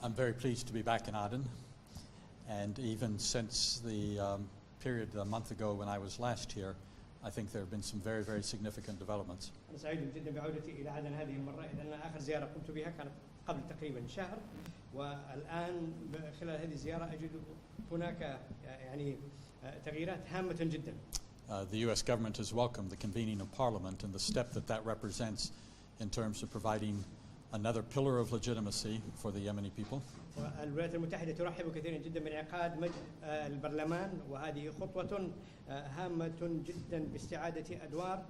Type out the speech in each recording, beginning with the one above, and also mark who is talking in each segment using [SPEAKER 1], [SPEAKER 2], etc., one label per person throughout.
[SPEAKER 1] I'm very pleased to be back in Aden, and even since the period a month ago when I was last here, I think there have been some very, very significant developments.
[SPEAKER 2] أنا سعيد جدا بعودتي إلى عدن هذه المرة، إذن آخر زيارة قمت بها كانت قبل تقريبا شهر، والآن خلال هذه الزيارة أجد هناك يعني تغييرات هامة جدا.
[SPEAKER 1] The U.S. government has welcomed the convening of Parliament and the step that represents in terms of providing another pillar of legitimacy for the Yemeni people.
[SPEAKER 2] الولايات المتحدة ترحب كثيرا جدا بانعقاد البرلمان، وهذه خطوة هامة جدا باستعادة أدوار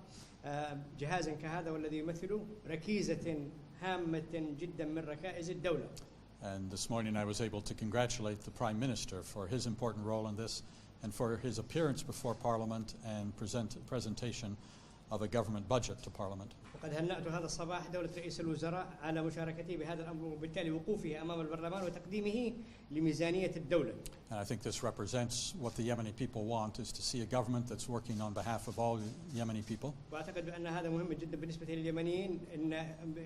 [SPEAKER 2] جهازا كهذا والذي يمثل ركيزة هامة جدا من ركائز الدولة.
[SPEAKER 1] And this morning I was able to congratulate the Prime Minister for his important role in this and for his appearance before Parliament and presentation of a government budget to Parliament.
[SPEAKER 2] وقد هنأت هذا الصباح دولة رئيس الوزراء على مشاركته بهذا الأمر وبالتالي وقوفه أمام البرلمان وتقديمه لميزانية الدولة.
[SPEAKER 1] And I think this represents what the Yemeni people want, is to see a government that's working on behalf of all Yemeni people.
[SPEAKER 2] وأعتقد بأن هذا مهم جدا بالنسبة لليمنيين، إن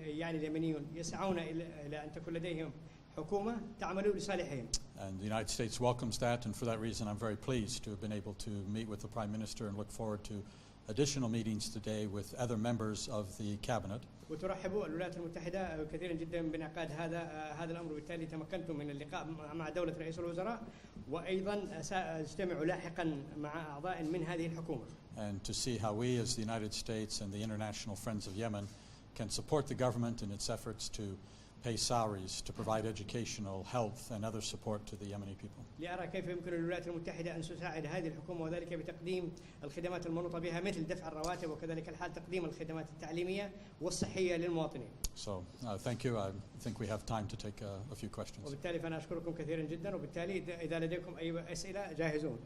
[SPEAKER 2] يعني اليمنيون يسعون إلى أن تكون لديهم حكومة تعمل لصالحهم.
[SPEAKER 1] And the United States welcomes that, and for that reason I'm very pleased to have been able to meet with the Prime Minister and look forward to additional meetings today with other members of the cabinet.
[SPEAKER 2] وترحب الولايات المتحدة كثيرا جدا بانعقاد هذا الأمر، وبالتالي تمكنت من اللقاء مع دولة رئيس الوزراء، وأيضا سأجتمع لاحقا مع أعضاء من هذه الحكومة.
[SPEAKER 1] And to see how we as the United States and the International Friends of Yemen can support the government in its efforts to pay salaries, to provide educational, health and other support to the Yemeni people.
[SPEAKER 2] لأرى كيف يمكن للولايات المتحدة أن تساعد هذه الحكومة، وذلك بتقديم الخدمات المنوطة بها مثل دفع الرواتب، وكذلك الحال تقديم الخدمات التعليمية والصحية للمواطنين.
[SPEAKER 1] So thank you. I think we have time to take a few questions.
[SPEAKER 2] وبالتالي فأنا أشكركم كثيرا جدا، وبالتالي إذا لديكم أي أسئلة جاهزون.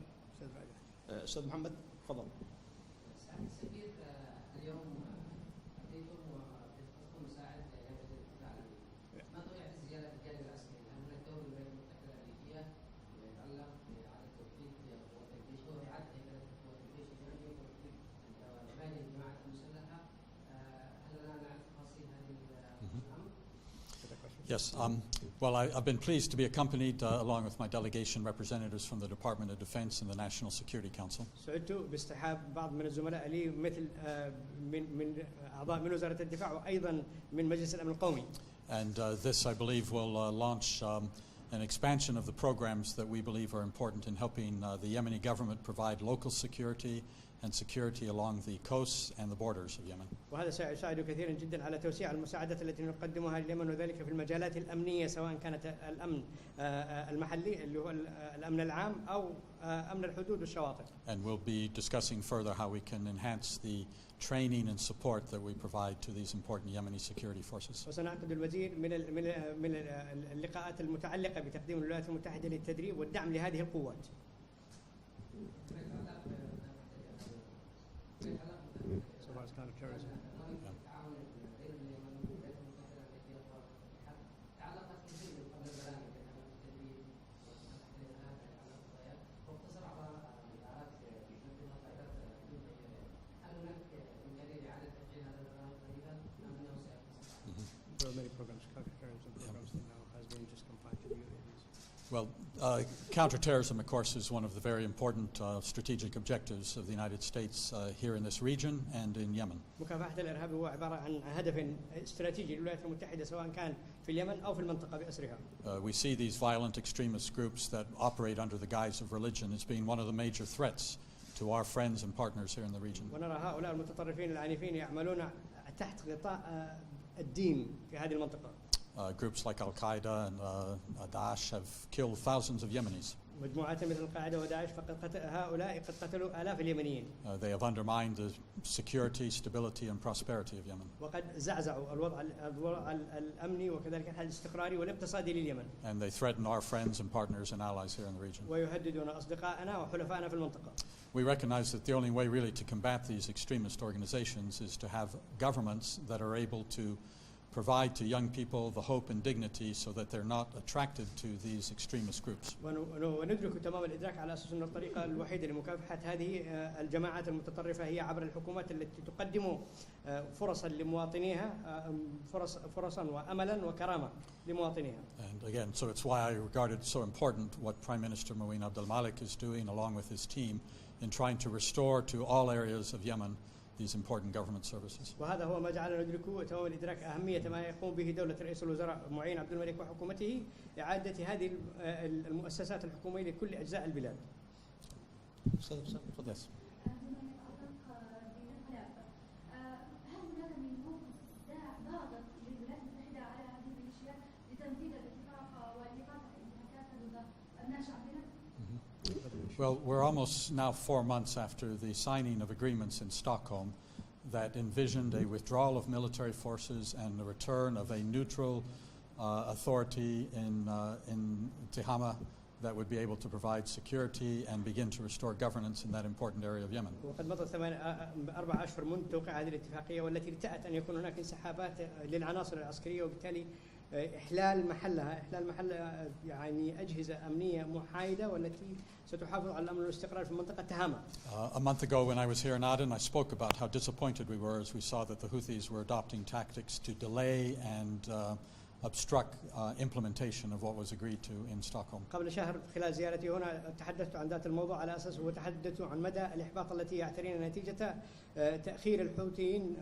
[SPEAKER 3] أستاذ محمد تفضل.
[SPEAKER 4] السفير، اليوم أتيتم وتتخذون مساعد لجبهة الدفاع الأمريكي. ما طبيعة الزيارة في الجانب العسكري؟ هل هناك دور للولايات المتحدة الأمريكية فيما يتعلق بإعادة توحيد قوات الجيش أو إعادة هيكلة قوات الجيش اليمني وتوحيد جماعة الجماعات المسلحة؟ هل لنا نعرف تفاصيل هذه الأمر؟
[SPEAKER 1] Yes. Well, I've been pleased to be accompanied, along with my delegation, representatives from the Department of Defense and the National Security Council.
[SPEAKER 2] سعدت باصطحاب بعض من الزملاء لي مثل من أعضاء من وزارة الدفاع وأيضا من مجلس الأمن القومي.
[SPEAKER 1] And this, I believe, will launch an expansion of the programs that we believe are important in helping the Yemeni government provide local security and security along the coasts and the borders of Yemen.
[SPEAKER 2] وهذا سيساعد كثيرا جدا على توسيع المساعدات التي نقدمها لليمن، وذلك في المجالات الأمنية، سواء كانت الأمن المحلي اللي هو الأمن العام أو أمن الحدود والشواطئ.
[SPEAKER 1] And we'll be discussing further how we can enhance the training and support that we provide to these important Yemeni security forces.
[SPEAKER 2] وسنعقد المزيد من اللقاءات المتعلقة بتقديم الولايات المتحدة للتدريب والدعم لهذه القوات. There are many programs, counterterrorism programs that now has been just confined to the UAVs.
[SPEAKER 1] Well, counterterrorism, of course, is one of the very important strategic objectives of the United States here in this region and in Yemen.
[SPEAKER 2] مكافحة الإرهاب هو عبارة عن هدف استراتيجي للولايات المتحدة سواء كان في اليمن أو في المنطقة بأسرها.
[SPEAKER 1] We see these violent extremist groups that operate under the guise of religion as being one of the major threats to our friends and partners here in the region.
[SPEAKER 2] ونرى هؤلاء المتطرفين العنيفين يعملون تحت غطاء الدين في هذه المنطقة.
[SPEAKER 1] Groups like Al-Qaeda and Daesh have killed thousands of Yemenis.
[SPEAKER 2] مجموعات مثل القاعدة وداعش فقد هؤلاء قد قتلوا آلاف اليمنيين.
[SPEAKER 1] They have undermined the security, stability and prosperity of Yemen.
[SPEAKER 2] وقد زعزعوا الوضع الأمني وكذلك الحال الاستقراري والاقتصادي لليمن.
[SPEAKER 1] And they threaten our friends and partners and allies here in the region.
[SPEAKER 2] ويهددون أصدقائنا وحلفائنا في المنطقة.
[SPEAKER 1] We recognize that the only way really to combat these extremist organizations is to have governments that are able to provide to young people the hope and dignity so that they're not attracted to these extremist groups.
[SPEAKER 2] وندرك تمام الإدراك على أساس أن الطريقة الوحيدة لمكافحة هذه الجماعات المتطرفة هي عبر الحكومات التي تقدم فرصا لمواطنيها، فرصا وأملا وكرامة لمواطنيها.
[SPEAKER 1] And again, so it's why I regard it so important what Prime Minister Muin Abdel Malik is doing along with his team in trying to restore to all areas of Yemen these important government services.
[SPEAKER 2] وهذا هو ما جعلنا ندرك تمام الإدراك أهمية ما يقوم به دولة رئيس الوزراء معين عبد الملك وحكومته إعادة هذه المؤسسات الحكومية لكل أجزاء البلاد.
[SPEAKER 1] Yes. Well, we're almost now 4 months after the signing of agreements in Stockholm that envisioned a withdrawal of military forces and the return of a neutral authority in Tihama that would be able to provide security and begin to restore governance in that important area of Yemen.
[SPEAKER 2] وقد مضت 4 أشهر منذ توقيع هذه الاتفاقية والتي ارتأت أن يكون هناك انسحابات للعناصر العسكرية وبالتالي إحلال محلها يعني أجهزة أمنية محايدة والتي ستحافظ على الأمن والاستقرار في منطقة تهامة.
[SPEAKER 1] A month ago when I was here in Aden, I spoke about how disappointed we were as we saw that the Houthis were adopting tactics to delay and obstruct implementation of what was agreed to in Stockholm.
[SPEAKER 2] قبل شهر خلال زيارتي هنا تحدثت عن ذات الموضوع على أساس وتحدثوا عن مدى الإحباط التي يعترينا نتيجة تأخير الحوثيين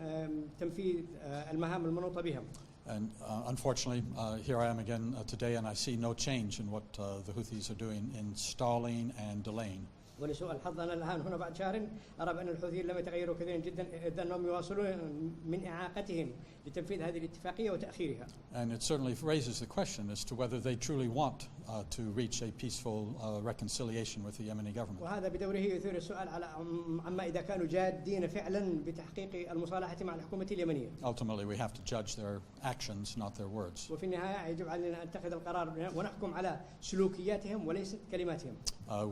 [SPEAKER 2] تنفيذ المهام المنوطة بهم.
[SPEAKER 1] And unfortunately, here I am again today, and I see no change in what the Houthis are doing in stalling and delaying.
[SPEAKER 2] ولسوء الحظ أنا الآن هنا بعد شهر أرى بأن الحوثيين لم يتغيروا كثيرا جدا إذ أنهم يواصلون من إعاقتهم لتنفيذ هذه الاتفاقية وتأخيرها.
[SPEAKER 1] And it certainly raises the question as to whether they truly want to reach a peaceful reconciliation with the Yemeni government.
[SPEAKER 2] وهذا بدوره يثير السؤال على عما إذا كانوا جادين فعلا بتحقيق المصالحة مع الحكومة اليمنية.
[SPEAKER 1] Ultimately, we have to judge their actions, not their words.
[SPEAKER 2] وفي النهاية يجب علينا أن نتخذ القرار ونحكم على سلوكياتهم وليست كلماتهم.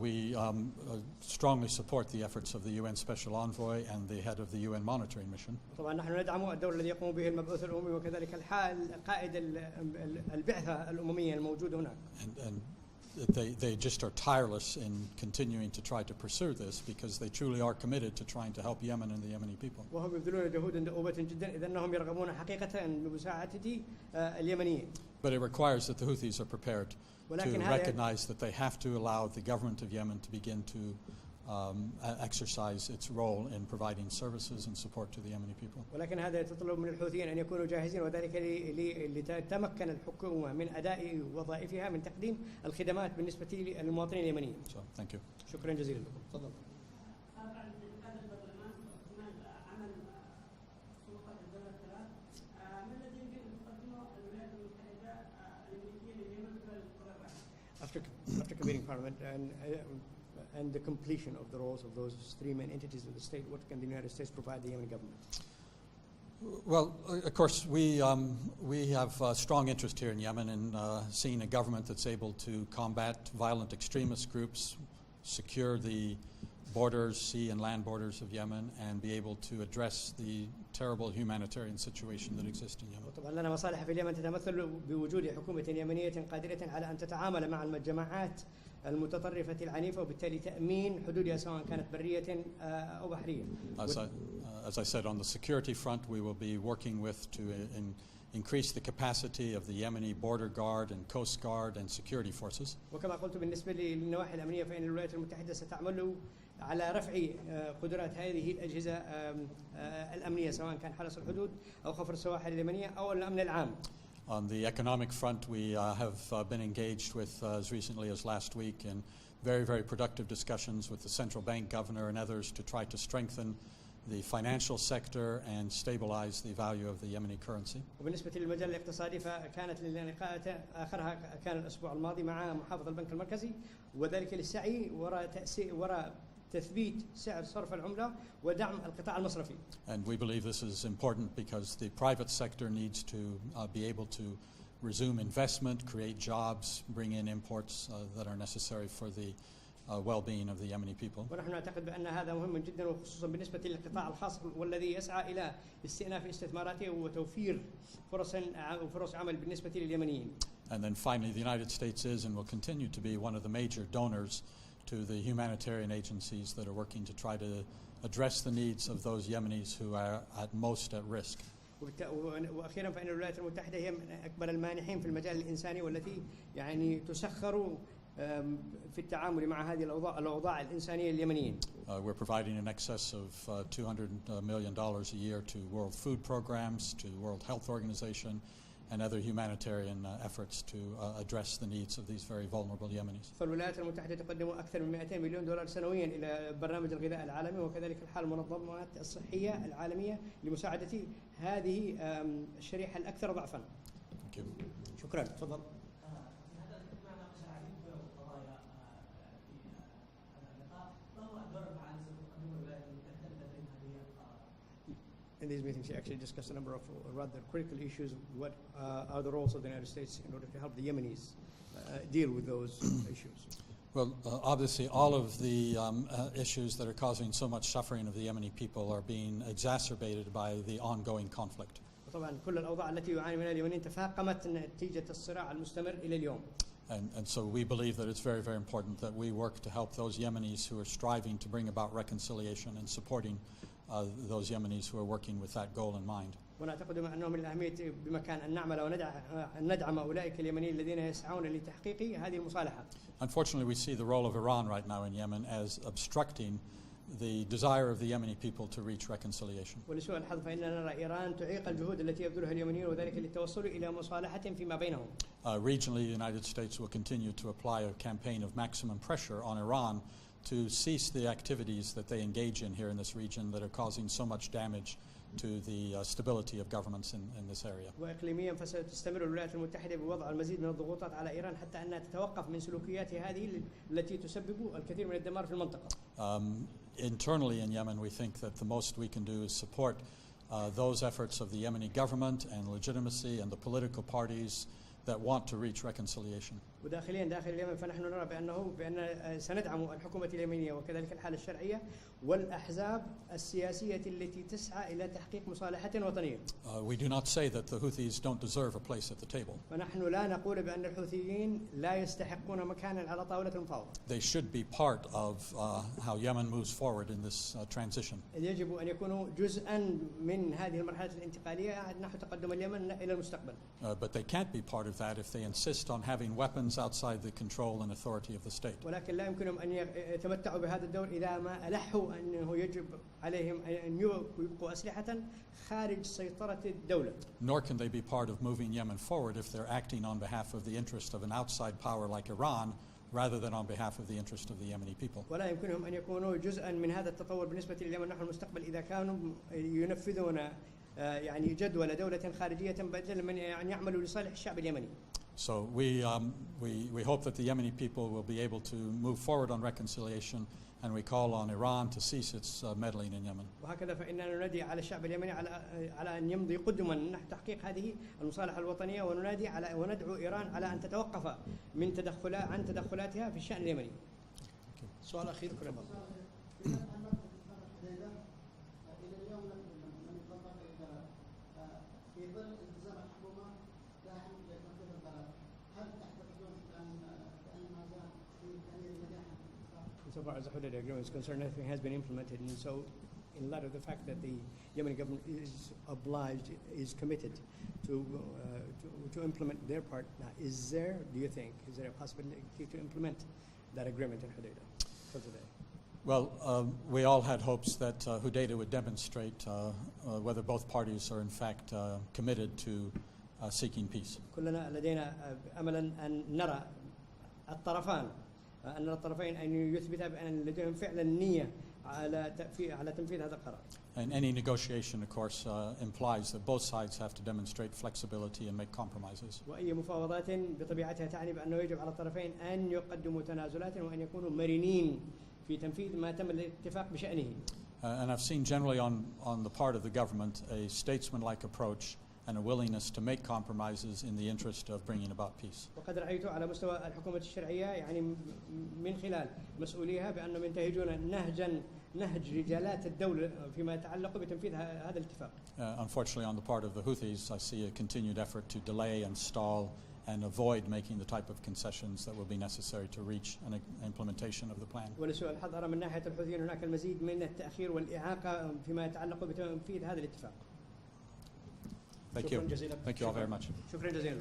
[SPEAKER 1] We strongly support the efforts of the UN Special Envoy and the head of the UN Monitoring Mission.
[SPEAKER 2] طبعا نحن ندعم الدور الذي يقوم به المبعوث الأممي وكذلك قائد البعثة الأممية الموجود هناك.
[SPEAKER 1] And they just are tireless in continuing to try to pursue this because they truly are committed to trying to help Yemen and the Yemeni people.
[SPEAKER 2] وهم يبذلون جهودا دؤوبة جدا إذ أنهم يرغبون حقيقة بمساعدة اليمنيين.
[SPEAKER 1] But it requires that the Houthis are prepared to recognize that they have to allow the government of Yemen to begin to exercise its role in providing services and support to the Yemeni people.
[SPEAKER 2] ولكن هذا يتطلب من الحوثيين أن يكونوا جاهزين وذلك لتتمكن الحكومة من أداء وظائفها من تقديم الخدمات بالنسبة للمواطنين اليمنيين.
[SPEAKER 1] So, thank you.
[SPEAKER 2] شكرا جزيلا لكم. تفضل. After convening Parliament and the completion of the roles of those 3 main entities of the state, what can the United States provide the Yemeni government?
[SPEAKER 1] Well, of course, we have a strong interest here in Yemen in seeing a government that's able to combat violent extremist groups, secure the borders, sea and land borders of Yemen, and be able to address the terrible humanitarian situation that exists in Yemen.
[SPEAKER 2] طبعا لنا مصالح في اليمن تتمثل بوجود حكومة يمنية قادرة على أن تتعامل مع الجماعات المتطرفة العنيفة وبالتالي تأمين حدودها سواء كانت برية أو بحرية.
[SPEAKER 1] As I said, on the security front, we will be working with to increase the capacity of the Yemeni border guard and coast guard and security forces.
[SPEAKER 2] وكما قلت بالنسبة للنواحي الأمنية فإن الولايات المتحدة ستعمل على رفع قدرات هذه الأجهزة الأمنية سواء كان حرس الحدود أو خفر السواحل اليمنية أو الأمن العام.
[SPEAKER 1] On the economic front, we have been engaged with as recently as last week in very, very productive discussions with the central bank governor and others to try to strengthen the financial sector and stabilize the value of the Yemeni currency.
[SPEAKER 2] وبالنسبة للمجال الاقتصادي فكانت للقاءات آخرها كان الأسبوع الماضي مع محافظ البنك المركزي وذلك للسعي وراء تثبيت سعر صرف العملة ودعم القطاع المصرفي.
[SPEAKER 1] And we believe this is important because the private sector needs to be able to resume investment, create jobs, bring in imports that are necessary for the well-being of the Yemeni people.
[SPEAKER 2] ونحن نعتقد بأن هذا مهم جدا وخصوصا بالنسبة للقطاع الخاص والذي يسعى إلى استئناف استثماراته وتوفير فرص عمل بالنسبة لليمنيين.
[SPEAKER 1] And then finally, the United States is and will continue to be one of the major donors to the humanitarian agencies that are working to try to address the needs of those Yemenis who are at most at risk.
[SPEAKER 2] وأخيرا فإن الولايات المتحدة هي من أكبر المانحين في المجال الإنساني والتي يعني تسخر في التعامل مع هذه الأوضاع الإنسانية اليمنيين.
[SPEAKER 1] We're providing in excess of $200 million a year to World Food Programs, to World Health Organization, and other humanitarian efforts to address the needs of these very vulnerable Yemenis.
[SPEAKER 2] فالولايات المتحدة تقدم أكثر من 200 مليون دولار سنويا إلى برنامج الغذاء العالمي وكذلك الحال المنظمات الصحية العالمية لمساعدة هذه الشريحة الأكثر ضعفا. شكرا. تفضل. In these meetings, he actually discussed a number of rather critical issues. What are the roles of the United States in order to help the Yemenis deal with those issues?
[SPEAKER 1] Well, obviously, all of the issues that are causing so much suffering of the Yemeni people are being exacerbated by the ongoing conflict.
[SPEAKER 2] طبعا كل الأوضاع التي يعاني منها اليمنيين تفاقمت نتيجة الصراع المستمر إلى اليوم.
[SPEAKER 1] And so we believe that it's very, very important that we work to help those Yemenis who are striving to bring about reconciliation and supporting those Yemenis who are working with that goal in mind.
[SPEAKER 2] ونعتقد أنه من الأهمية بمكان أن نعمل وندعم أولئك اليمنيين الذين يسعون لتحقيق هذه المصالحة.
[SPEAKER 1] Unfortunately, we see the role of Iran right now in Yemen as obstructing the desire of the Yemeni people to reach reconciliation.
[SPEAKER 2] ولسوء الحظ فإننا نرى إيران تعيق الجهود التي يبذلها اليمنيين وذلك للتوصل إلى مصالحة فيما بينهم.
[SPEAKER 1] Regionally, the United States will continue to apply a campaign of maximum pressure on Iran to cease the activities that they engage in here in this region that are causing so much damage to the stability of governments in this area.
[SPEAKER 2] وإقليميا فستستمر الولايات المتحدة بوضع المزيد من الضغوطات على إيران حتى أنها تتوقف من سلوكياتها هذه التي تسبب الكثير من الدمار في المنطقة.
[SPEAKER 1] Internally in Yemen, we think that the most we can do is support those efforts of the Yemeni government and legitimacy and the political parties that want to reach reconciliation.
[SPEAKER 2] وداخليا داخل اليمن فنحن نرى بأن سندعم الحكومة اليمنية وكذلك الحالة الشرعية والأحزاب السياسية التي تسعى إلى تحقيق مصالحة وطنية.
[SPEAKER 1] We do not say that the Houthis don't deserve a place at the table.
[SPEAKER 2] فنحن لا نقول بأن الحوثيين لا يستحقون مكانا على طاولة المفاوضة.
[SPEAKER 1] They should be part of how Yemen moves forward in this transition.
[SPEAKER 2] يجب أن يكونوا جزءا من هذه المرحلة الانتقالية نحو تقدم اليمن إلى المستقبل.
[SPEAKER 1] But they can't be part of that if they insist on having weapons outside the control and authority of the state.
[SPEAKER 2] ولكن لا يمكنهم أن يتمتعوا بهذا الدور إذا ما ألحوا أنه يجب عليهم أن يبقوا أسلحة خارج سيطرة الدولة.
[SPEAKER 1] Nor can they be part of moving Yemen forward if they're acting on behalf of the interest of an outside power like Iran rather than on behalf of the interest of the Yemeni people.
[SPEAKER 2] ولا يمكنهم أن يكونوا جزءا من هذا التطور بالنسبة لليمن نحو المستقبل إذا كانوا ينفذون يعني جدول دولة خارجية بدل من أن يعملوا لصالح الشعب اليمني.
[SPEAKER 1] So we hope that the Yemeni people will be able to move forward on reconciliation, and we call on Iran to cease its meddling in Yemen.
[SPEAKER 2] وهكذا فإننا ننادي على الشعب اليمني على أن يمضي قدما نحو تحقيق هذه المصالحة الوطنية وننادي على وندعو إيران على أن تتوقف من تدخلاتها في الشأن اليمني.
[SPEAKER 3] سؤال أخير.
[SPEAKER 2] So far as the Hudaybiyah agreement is concerned, nothing has been implemented, and so in light of the fact that the Yemeni government is committed to implement their part, now do you think, is there a possibility to implement that agreement in Hudaybiyah for today?
[SPEAKER 1] Well, we all had hopes that Hudaybiyah would demonstrate whether both parties are in fact committed to seeking peace.
[SPEAKER 2] كلنا لدينا أملا أن نرى الطرفين أن يثبتا بأن لديهم فعلا نية على تنفيذ هذا القرار.
[SPEAKER 1] And any negotiation, of course, implies that both sides have to demonstrate flexibility and make compromises.
[SPEAKER 2] وأي مفاوضات بطبيعتها تعني بأنه يجب على الطرفين أن يقدموا تنازلات وأن يكونوا مرنين في تنفيذ ما تم الاتفاق بشأنه.
[SPEAKER 1] And I've seen generally on the part of the government a statesman-like approach and a willingness to make compromises in the interest of bringing about peace.
[SPEAKER 2] وقد رأيت على مستوى الحكومة الشرعية يعني من خلال مسؤوليها بأنهم ينتهجون نهج رجالات الدولة فيما يتعلق بتنفيذ هذا الاتفاق.
[SPEAKER 1] Unfortunately, on the part of the Houthis, I see a continued effort to delay and stall and avoid making the type of concessions that will be necessary to reach an implementation of the plan.
[SPEAKER 2] ولسوء الحظ أرى من ناحية الحوثيين هناك المزيد من التأخير والإعاقة فيما يتعلق بتنفيذ هذا الاتفاق.
[SPEAKER 1] Thank you. Thank you all very much.
[SPEAKER 2] شكرا جزيلا.